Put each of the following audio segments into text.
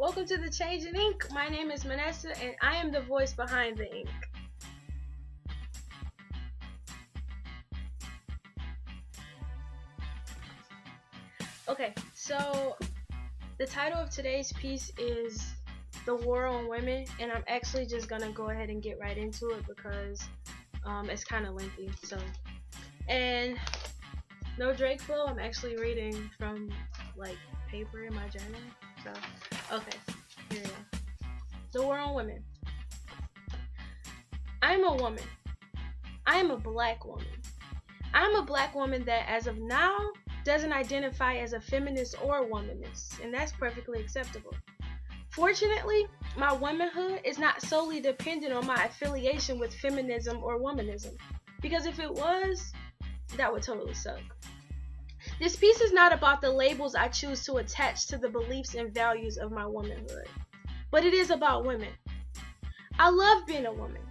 Welcome to the Change in Ink. My name is Manessa and I am the voice behind the ink. Okay, so the title of today's piece is The War on Women, and I'm actually just gonna go ahead and get right into it because it's kind of lengthy. And no Drake flow, I'm actually reading from paper in my journal. Okay, here we go. The War on Women. I'm a woman. I am a black woman. I'm a black woman that, as of now, doesn't identify as a feminist or womanist, and that's perfectly acceptable. Fortunately, my womanhood is not solely dependent on my affiliation with feminism or womanism, because if it was, that would totally suck. This piece is not about the labels I choose to attach to the beliefs and values of my womanhood, but it is about women. I love being a woman,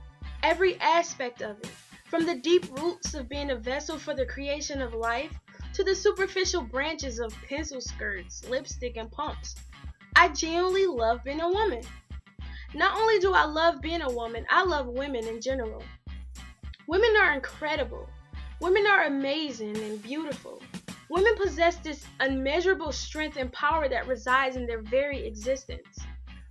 every aspect of it, from the deep roots of being a vessel for the creation of life to the superficial branches of pencil skirts, lipstick, and pumps. I genuinely love being a woman. Not only do I love being a woman, I love women in general. Women are incredible. Women are amazing and beautiful. Women possess this unmeasurable strength and power that resides in their very existence.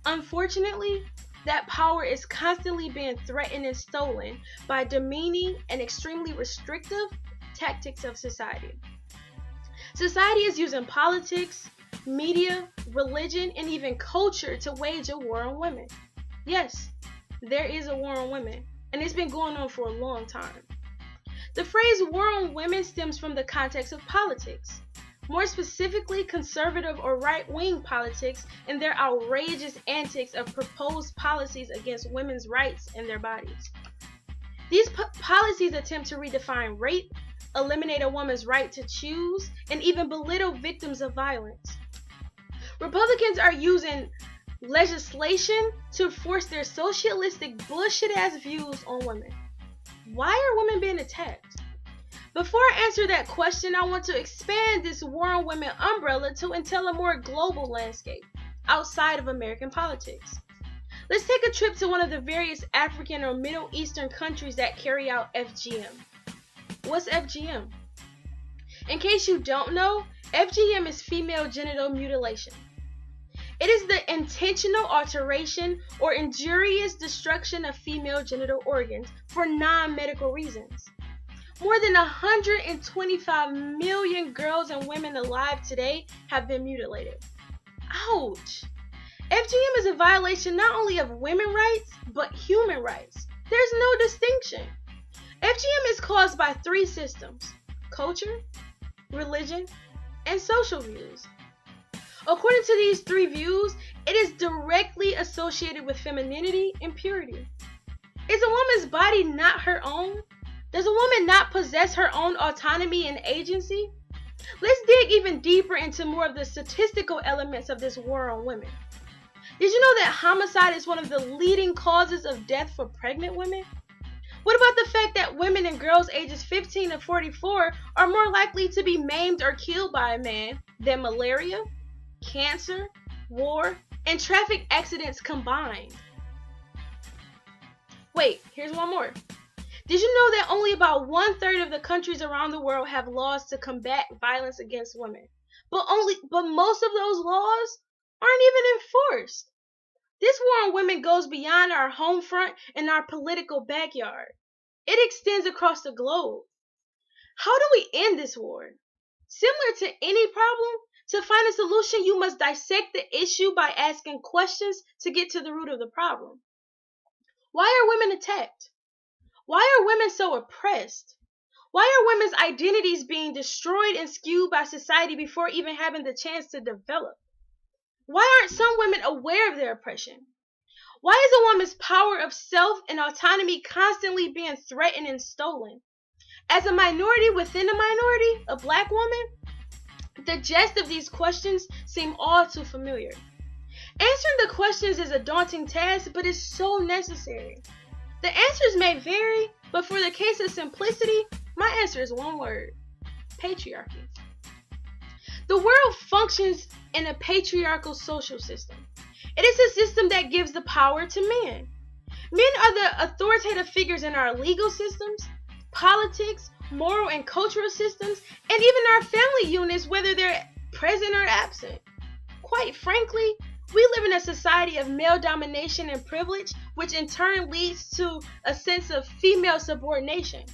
Unfortunately, that power is constantly being threatened and stolen by demeaning and extremely restrictive tactics of society. Society is using politics, media, religion, and even culture to wage a war on women. Yes, there is a war on women, and it's been going on for a long time. The phrase war on women stems from the context of politics, more specifically conservative or right-wing politics and their outrageous antics of proposed policies against women's rights and their bodies. These policies attempt to redefine rape, eliminate a woman's right to choose, and even belittle victims of violence. Republicans are using legislation to force their socialistic bullshit-ass views on women. Why are women being attacked? Before I answer that question, I want to expand this war on women umbrella to entail a more global landscape outside of American politics. Let's take a trip to one of the various African or Middle Eastern countries that carry out FGM. What's FGM? In case you don't know, FGM is female genital mutilation. It is the intentional alteration or injurious destruction of female genital organs for non-medical reasons. More than 125 million girls and women alive today have been mutilated. Ouch! FGM is a violation not only of women's rights, but human rights. There's no distinction. FGM is caused by three systems: culture, religion, and social views. According to these three views, it is directly associated with femininity and purity. Is a woman's body not her own? Does a woman not possess her own autonomy and agency? Let's dig even deeper into more of the statistical elements of this war on women. Did you know that homicide is one of the leading causes of death for pregnant women? What about the fact that women and girls ages 15 to 44 are more likely to be maimed or killed by a man than malaria, cancer, war, and traffic accidents combined? Wait, here's one more. Did you know that only about 1/3 of the countries around the world have laws to combat violence against women? But most of those laws aren't even enforced. This war on women goes beyond our home front and our political backyard. It extends across the globe. How do we end this war? Similar to any problem, to find a solution, you must dissect the issue by asking questions to get to the root of the problem. Why are women attacked? Why are women so oppressed? Why are women's identities being destroyed and skewed by society before even having the chance to develop? Why aren't some women aware of their oppression? Why is a woman's power of self and autonomy constantly being threatened and stolen? As a minority within a minority, a black woman, the gist of these questions seem all too familiar. Answering the questions is a daunting task, but it's so necessary. The answers may vary, but for the case of simplicity, my answer is one word: patriarchy. The world functions in a patriarchal social system. It is a system that gives the power to men. Men are the authoritative figures in our legal systems, politics, moral and cultural systems, and even our family units, whether they're present or absent. Quite frankly, we live in a society of male domination and privilege, which in turn leads to a sense of female subordination.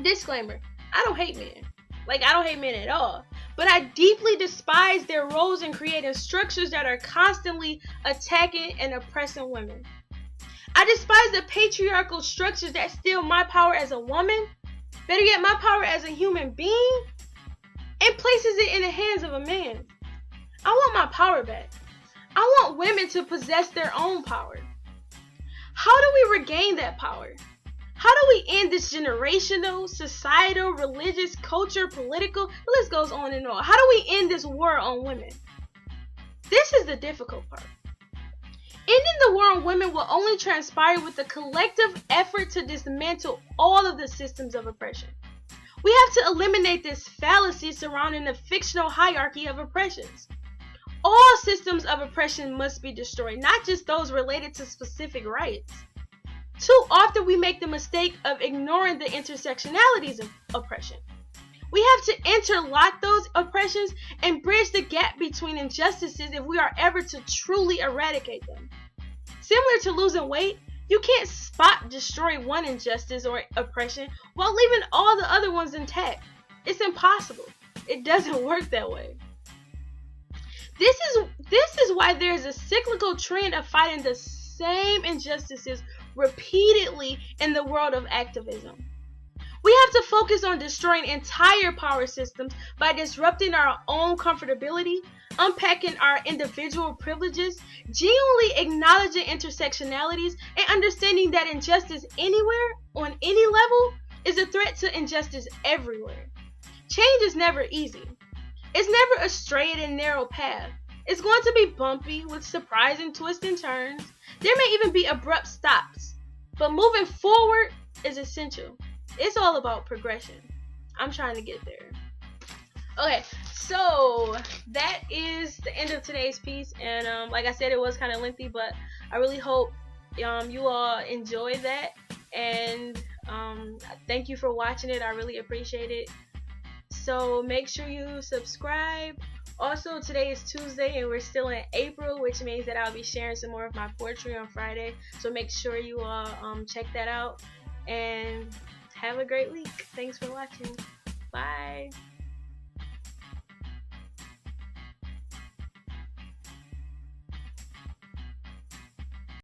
Disclaimer, I don't hate men. I don't hate men at all. But I deeply despise their roles in creating structures that are constantly attacking and oppressing women. I despise the patriarchal structures that steal my power as a woman, better yet my power as a human being, and places it in the hands of a man. I want my power back. I want women to possess their own power. How do we regain that power? How do we end this generational, societal, religious, culture, political, the list goes on and on. How do we end this war on women? This is the difficult part. Ending the war on women will only transpire with a collective effort to dismantle all of the systems of oppression. We have to eliminate this fallacy surrounding the fictional hierarchy of oppressions. All systems of oppression must be destroyed, not just those related to specific rights. Too often we make the mistake of ignoring the intersectionalities of oppression. We have to interlock those oppressions and bridge the gap between injustices if we are ever to truly eradicate them. Similar to losing weight, you can't spot destroy one injustice or oppression while leaving all the other ones intact. It's impossible. It doesn't work that way. This is why there is a cyclical trend of fighting the same injustices repeatedly in the world of activism. We have to focus on destroying entire power systems by disrupting our own comfortability, unpacking our individual privileges, genuinely acknowledging intersectionalities, and understanding that injustice anywhere, on any level, is a threat to injustice everywhere. Change is never easy. It's never a straight and narrow path. It's going to be bumpy with surprising twists and turns. There may even be abrupt stops. But moving forward is essential. It's all about progression. I'm trying to get there. Okay, so that is the end of today's piece. And like I said, it was kind of lengthy, but I really hope you all enjoyed that. And thank you for watching it. I really appreciate it. So make sure you subscribe. Also, today is Tuesday and we're still in April, which means that I'll be sharing some more of my poetry on Friday. So make sure you all check that out and have a great week. Thanks for watching. Bye.